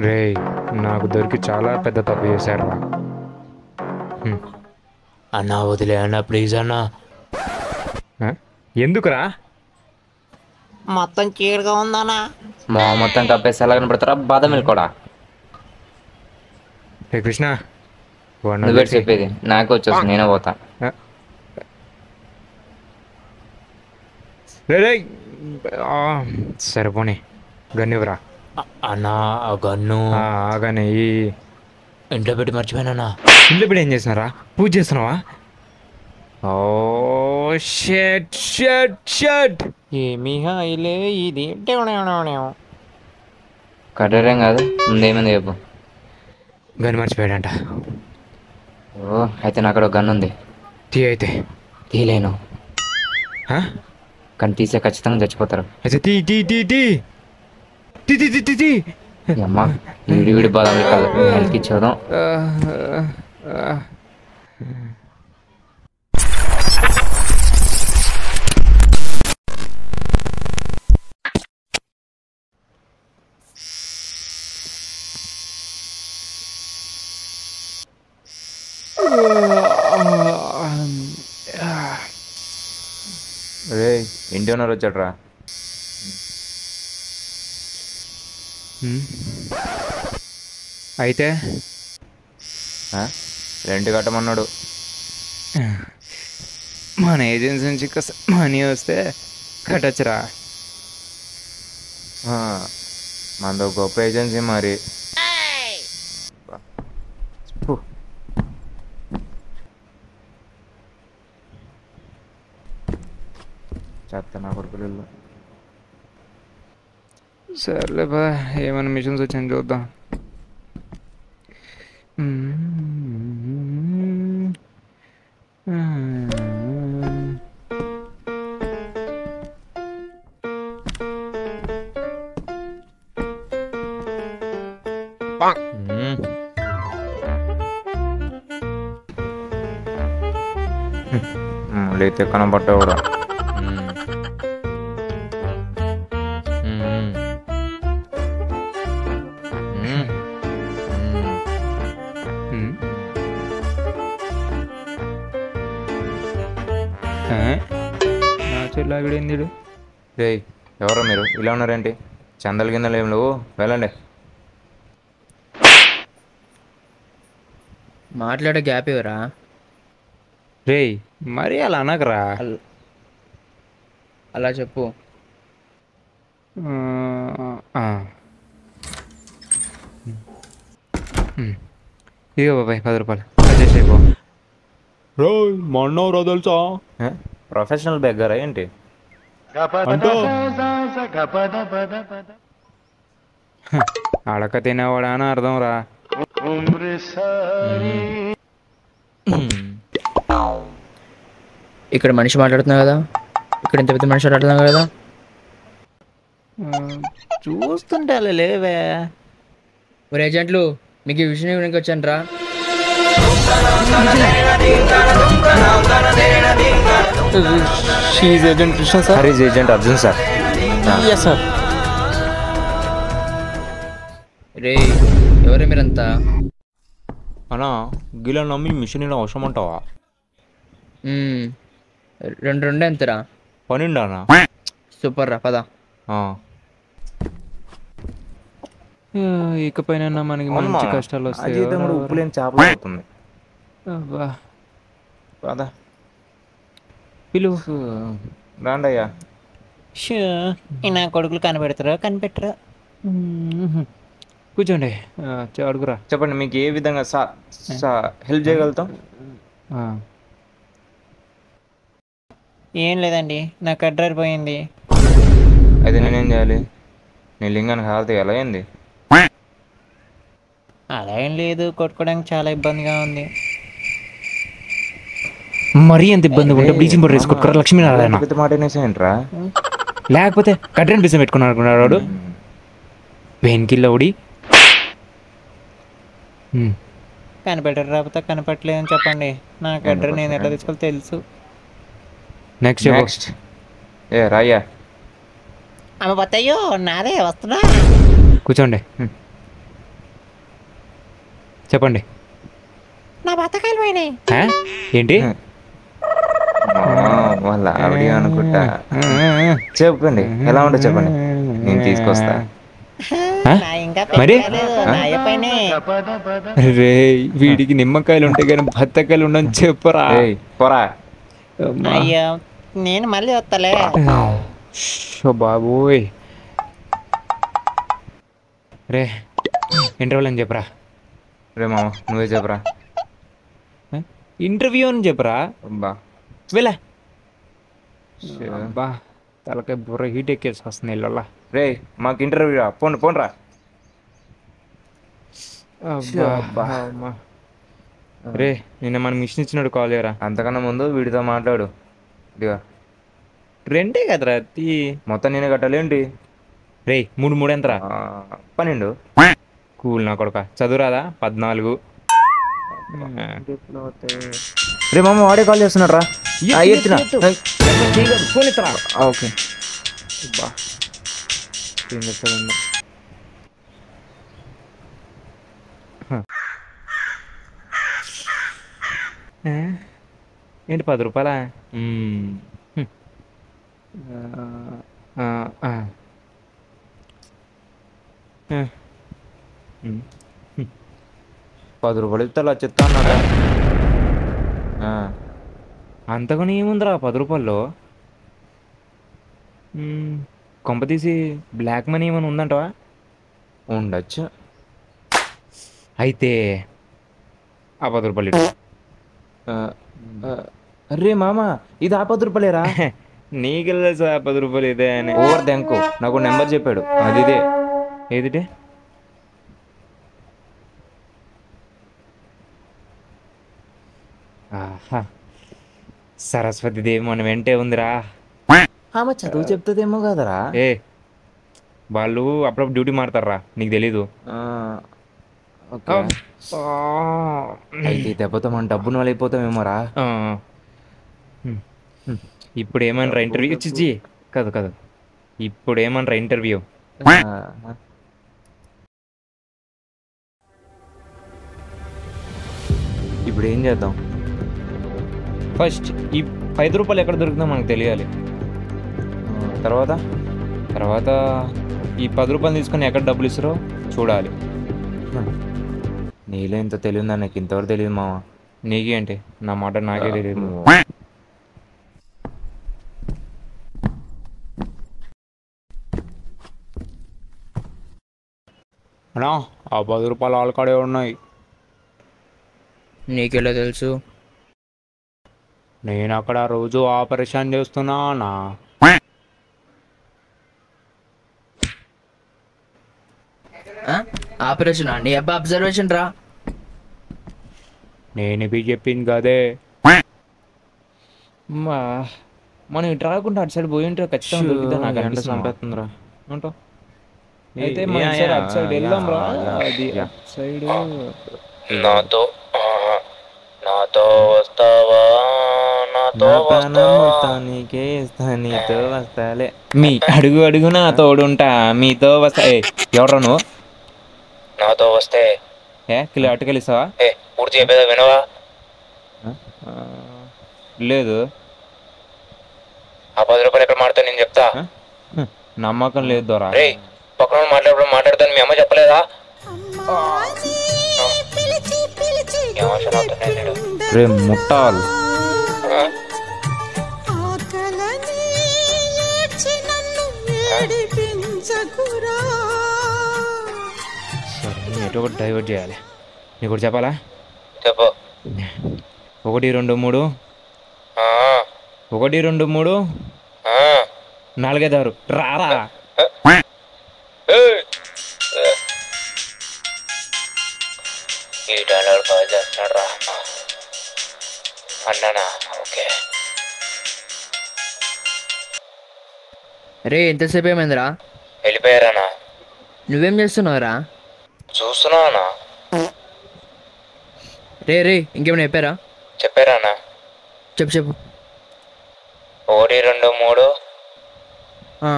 రే నాకు దొరికి చాలా పెద్ద తప్పు చేశాడు రా. అన్నా వదిలే అన్నా ప్లీజ్ అన్నా. ఎందుకురా? మొత్తం చీడగా ఉందన్నా. మొత్తం కప్పేసి ఎలా కనపడతారా బాదం కూడా. రే కృష్ణ నువ్వే చెప్పేది నాకు వచ్చేసి నేనే పోతా. రే రే సరే పోనీ గన్నివ్వరా. అన్నా ఆ గన్ను ఆగానే ఈ ఇంట్లో పెట్టి మర్చిపోయానన్నా. ఇల్లు ఇప్పుడు ఏం చేసినారా? పూజ చేస్తున్నావా? ఓ షట్ షట్ షట్. ఏమీ హాయిలే ఇది. కట్టడం కాదు ముందేమైంది చెప్పు. గన్ మర్చిపోయాడంట. ఓ అయితే నా అక్కడ ఒక గన్ ఉంది. తీ అయితే. తీయలేను కానీ తీసే ఖచ్చితంగా చచ్చిపోతారు. అయితే తీ తీ తీ తీ తీ తీ తీ తీ తీ. అమ్మా వీడి వీడి బాదం కాదు హెల్త్ ఇచ్చేద్దాం. రే ఇంటి ఓనర్ వచ్చాడ్రా. అయితే రెంట్ కట్టమన్నాడు. మన ఏజెన్సీ నుంచి మనీ వస్తే కట్టచ్చురా. మనది గొప్ప ఏజెన్సీ మరి. చెత్త నా కొడుకులు. సర్లే బా ఏమైనా మిషన్స్ వచ్చాయని చూద్దాం. లేతే కనబట్ట కూడా. నా చెల్లాగడేంది? రే ఎవరో మీరు ఇలా ఉన్నారేంటి? చందల గిందలు ఏం లేవు, వెళ్ళండి. మాట్లాడే గ్యాప్ ఇవ్వరా? రే మరీ అలా అనకరా. అలా చెప్పు. ఇదిగో బాబాయ్ 10 రూపాయలు అడ్జస్ట్ అయిపో. రో మొన్నవరా తెలుసా? ప్రొఫెషనల్ బెగ్గరా ఏంటి? అడక తినేవాడా అని అర్థం రా. ఇక్కడ మనిషి మాట్లాడుతున్నావు కదా, ఇక్కడ ఇంత పెద్ద మనిషి మాట్లాడుతున్నావు కదా. చూస్తుంటే అలా లేవే. మరి ఏజెంట్లు మీకు ఈ విషయం ఇవ్వడానికి వచ్చాను రా. Agent Krishna sir. Agent Arjun sir. Sir రే ఎవరే మీరంతా? అన్నా గిలా నమ్మి మిషన్ ఇలా అవసరం అంటావా? 2 ఎంతరా? 12 అన్నా. సూపర్ రా పద. ఇకపైన మనకి మంచి కష్టాలు వస్తాయి. ఉప్పు లేని చేపలు అవుతుంది. పిలువు రాండయ్యా. నా కొడుకులు కనిపెడతారా కనిపెట్టరా? కూర్చోండి అడుగురా. చెప్పండి మీకు ఏ విధంగా హెల్ప్ చేయగలుగుతాం? ఏం లేదండి, నా కడ్డర్ పోయింది. అయితే నేనేం చేయాలి? నీ లింగానికి హారతి ఎలా అయింది? అలా ఏం లేదు, కొట్టుకోవడానికి చాలా ఇబ్బందిగా ఉంది. మరీ ఎంత ఇబ్బంది ఉంటే బ్లీచింగ్ పౌడర్ వేసుకొట్టుకోరా లక్ష్మీనారాయణ. పెద్ద మాట ఏంట్రా? లేకపోతే కట్రెన్ పిసం పెట్టుకున్నాడు అనుకున్నాడు వాడు. పెయిన్ కిల్ ఒకటి. కనిపెట్టరు రాకపోతే కనిపెట్టలేదని చెప్పండి. నా కడ్డర్ నేను ఎట్లా తీసుకోవాలి తెలుసు. నెక్స్ట్ ఏ రాయ్యా. అమ్మ బత్తయ్యో నాదే వస్తున్నా. కూర్చోండి. చెప్పండి. నా బతకాయలు పోయినాయి. ఆ? ఏంటి? వాళ్ళ ఆవిడ అనుకుంటా. చెప్పండి ఎలా ఉంటుందో చెప్పండి, నేను తీసుకొస్తా. నా ఇంకా మరి? పెళ్ళలేదు, నా అయిపోయినాయి. రే వీడికి నిమ్మకాయలు ఉంటాయి కానీ బత్తకాయలు ఉండని చెప్పరా. ఏయ్ పోరా. అమ్మా. అయ్యో నేను మళ్ళీ వస్తలే. షో బాబోయ్. రే ఇంటర్వ్యూలు అని చెప్పరా. రే మామ నువ్వే చెప్పరా. ఇంటర్వ్యూ అని చెప్పరా. అబ్బా వెళ్ళా. అబ్బా తలకాయ బుర్ర హీట్ ఎక్కేసి వస్తుంది ఇళ్ళ. రే మాకు ఇంటర్వ్యూ రా, పోండి పోండ్రా. రే నిన్న మనం మిషన్ ఇచ్చినాడు కాల్ చేయరా. అంతకన్నా ముందు వీడితో మాట్లాడు. ఇదిగా రెండే కదరా తీ. మొత్తం నేనే కట్టాలి ఏంటి? రే 3 ఎంతరా. 12. కూల్ నా కొడుక చదువురాదా 14. రే మామ వాడే కాల్ చేస్తున్నాడు రా. ఎత్తినా ఫోన్ ఇస్తారా. ఓకే. బా ఏం చెప్తాడు. ఏంటి 10 రూపాయలా. ఆ, ఆ. 10 రూపాయలు ఇస్తే అలా చెప్తా అన్నాడు. అంతగానే ఏముందిరా 10 రూపాయల్లో. కొంప తీసి బ్లాక్ మనీ ఏమైనా ఉందంటవా. ఉండొచ్చు. అయితే ఆ 10 రూపాయలు ఇటు. అరే మామ ఇది ఆ 10 రూపాయలేరా? నీకు తెలుసా 10 రూపాయలు ఇదే అని. ఓవర్ థ్యాంకు నాకు నెంబర్ చెప్పాడు, అది ఇదే. ఏదిటే. ఆహా సరస్వతి దేవి మన వెంటే ఉందిరా. ఆమె చదువు చెప్తుందేమో కదరా. ఏ వాళ్ళు అప్పుడప్పుడు డ్యూటీ మారుతారా నీకు తెలీదు. ఓకే. అయితే దెబ్బతో మన డబ్బును వాళ్ళు అయిపోతామేమోరా. ఇప్పుడు ఏమనరా ఇంటర్వ్యూ చిచ్చి కాదు కాదు ఇప్పుడు ఏమనరా ఇంటర్వ్యూ. ఇప్పుడు ఏం చేద్దాం? ఫస్ట్ ఈ 5 రూపాయలు ఎక్కడ దొరుకుతుందో మనకు తెలియాలి. తర్వాత తర్వాత ఈ 10 రూపాయలు తీసుకొని ఎక్కడ డబ్బులు ఇస్తారో చూడాలి. నీలో ఇంత తెలియదా? నాకు ఇంతవరకు తెలియదు మామ. నీకే అంటే నా మాట నాకే తెలియదు. అన్నా ఆ 10 రూపాయలు ఆల్కాడే ఉన్నాయి. నీకెలా తెలుసు? నేను అక్కడ రోజు ఆపరేషన్ చేస్తున్నా అన్నా. ఆపరేషన్ అండి అబ్బా అబ్జర్వేషన్ రా. నేను ఇవి చెప్పింది కదే. మనం ఇటు రాకుండా అటు సైడ్ పోయి ఉంటే ఖచ్చితంగా దొరికితే నాకు ఎండ అనిపిస్తుంది. చంపేస్తుందిరా. ఉంటావు అయితే మన సైడ్ అటు సైడ్ వెళ్దాం రా. అది యా. అటు సైడ్ నాతో నాతో వస్తావా? నాతో వస్తాలే. మీ అడుగు అడుగునా తోడుంటా మీతో వస్తా. ఎవరు నువ్వు? నాతో వస్తే కిలో అటుకెళ్ళిస్తావా? పూర్తి చెప్పేదా వినవా? లేదు ఆ 10 రూపాయలు ఎక్కడ మాడతా నేను చెప్తా. నమ్మకం లేదు దొరా. రే పక్కన మాట్లాడప్పుడు మాట్లాడతాను మీ అమ్మ చెప్పలేదా? రే ముట్టాలు ఎటు ఒకటి డైవర్ట్ చేయాలి. నీకు ఒకటి చెప్పాలా? చెప్పు. 1 2 3 1 2 3 4 5 6 రారా. ఈ డాలర్ కాల్ చేస్తున్నాడు రా అన్నానా. ఓకే రే ఎంతసేపు ఏమైందిరా? వెళ్ళిపోయారానా? నువ్వేం చేస్తున్నావురా? చూస్తున్నానా? రే రే ఇంకేమైనా చెప్పారా? చెప్పారానా? చెప్పు చెప్పు. 1 2 3 ఆ,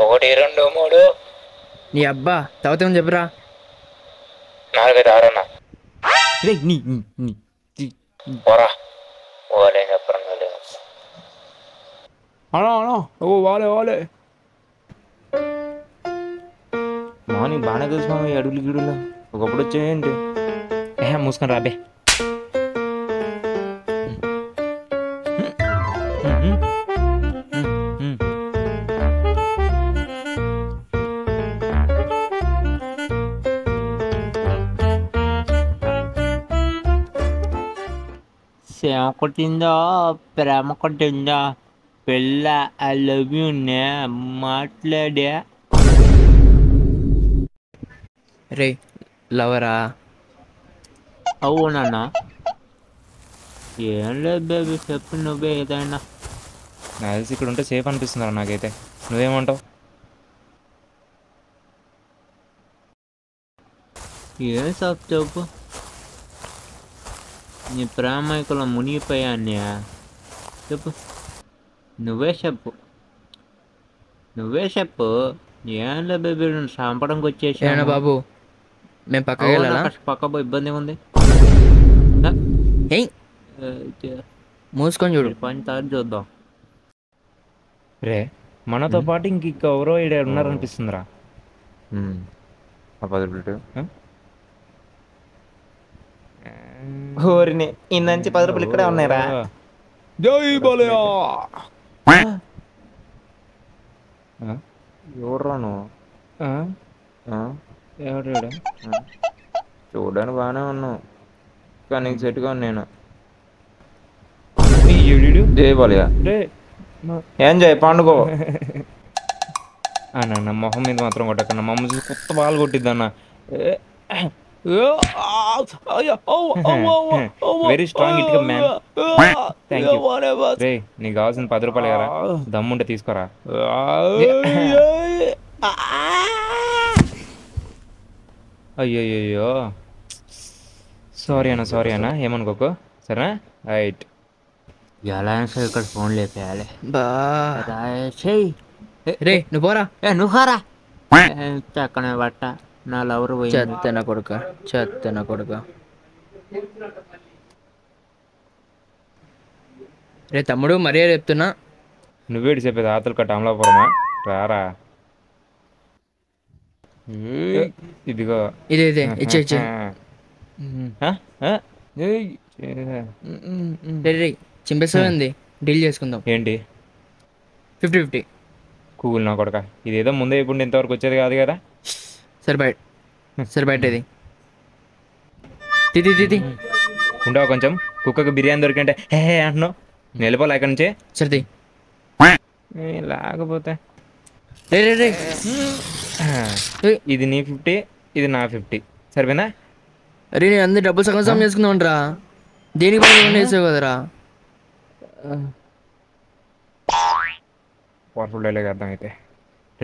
1 2 3 నీ అబ్బా తర్వాత ఏమని చెప్పురా. నాలుగైదు ఆరన్నా రే నీ నీ పోరా ఓలే చెప్పరా అలా అలా ఓ వాలే వాలే మార్నింగ్ బాగానే తెలుసు మామ ఈ అడుగులు గిడులు ఒకప్పుడు వచ్చాయండి మూసుకొని రాబే. సేమ కొట్టిందా ప్రేమ కొట్టిందా పిల్ల ఐ లవ్ యూ నే మాట్లాడా రే లవరా? అవునన్నా ఏం లేదు బేబీ చెప్పు నువ్వే ఏదైనా. నాకు తెలిసి ఇక్కడ ఉంటే సేఫ్ అనిపిస్తుందిరా నాకైతే. నువ్వేమంటావు? ఏం సాఫ్ చెప్పు. నీ ప్రేమైకులో మునిగిపోయాన్ని చెప్పు. నువ్వే చెప్పు ఏం లేదు బేబీ నువ్వు చంపడానికి ఏనా వచ్చేసాను బాబు, మేము పక్కకి వెళ్ళాలా? పక్క ఇబ్బంది ఉంది. ఏయ్ మూసుకొని చూడు. పని తాగి చూద్దాం. రే మనతో పాటు ఇంకెవరో ఇక్కడ ఉన్నారనిపిస్తుందిరా. ఊరిని ఇందంచి 10 రూపాయలు ఇక్కడే ఉన్నాయిరా. జై బలయా. ఎవరురా నువ్వు? ఎవరు? చూడడానికి బాగానే ఉన్నావు కానీ నీకు సెట్గా నేను జై బాలయ్య. ఏం చేయ పండుగ అన్న మొహం మీద మాత్రం కొట్టకన్నా. మా అమ్మ కొత్త బాల్ కొట్టిద్దన్న. Very strong it man. Thank you. రే నీకు కావాల్సిన 10 రూపాయలు కదా, దమ్ముంటే తీసుకోరా. అయ్యో సారీ అన్న ఏమనుకోకు సరేనా? రైట్. ఎలా సార్ ఇక్కడ ఫోన్ లేపేయాలి. బా రే నువ్వు పోరా. నువ్వు హారా చక్కనే బట్ట నా లవర్ పోయింది. చెత్త నా కొడుక. రే తమ్ముడు మరీ చెప్తున్నా. నువ్వేటి చెప్పేది? ఆతలు కట్ట అమలాపురమా? రారా. ఇదిగో ఇదే ఇచ్చే. రే చింపేస్తామంది. డీల్ చేసుకుందాం. ఏంటి 50-50. కూల్ నా కొడక. ఇదేదో ముందే ఇప్పుడు ఇంతవరకు వచ్చేది కాదు కదా. సరే బయట ఇది ఉండవు కొంచెం. కుక్కకి బిర్యానీ దొరికింటే హే అంటున్నావు. వెళ్ళిపోలే అక్కడి నుంచి. సర్ది లేకపోతే రే ఇది నీ 50, ఇది నా 50 సరిపోయినా? అరే నేను అందరి డబ్బులు సగం చేసుకుందాం అంటరా. దేనికి పని వేసావు కదరా. పవర్ఫుల్ డైలాగ్ అర్థమైతే.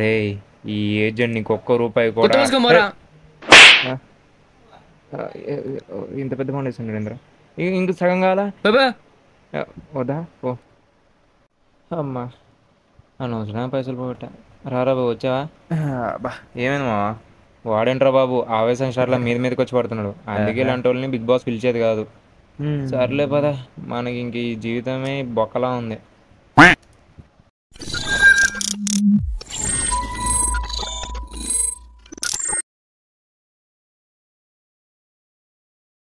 రే ఈ ఏజెంట్ నీకు ₹1 కూడా ఇంత పెద్ద ఫోన్ వేసిండు ఇంద్ర. ఇంక సగం కావాలా? వద్దా? ఓ అమ్మా అనవసరం పైసలు పోగొట్టా. రారా బాబు వచ్చావా? బా ఏమైంది మావా? వాడేంట్రా బాబు ఆవేశం షాట్ల మీదకి వచ్చి పడుతున్నాడు. అందుకే ఇలాంటి వాళ్ళని బిగ్ బాస్ పిలిచేది కాదు. సర్లే పద, మనకి ఇంక ఈ జీవితమే బొక్కలా ఉంది.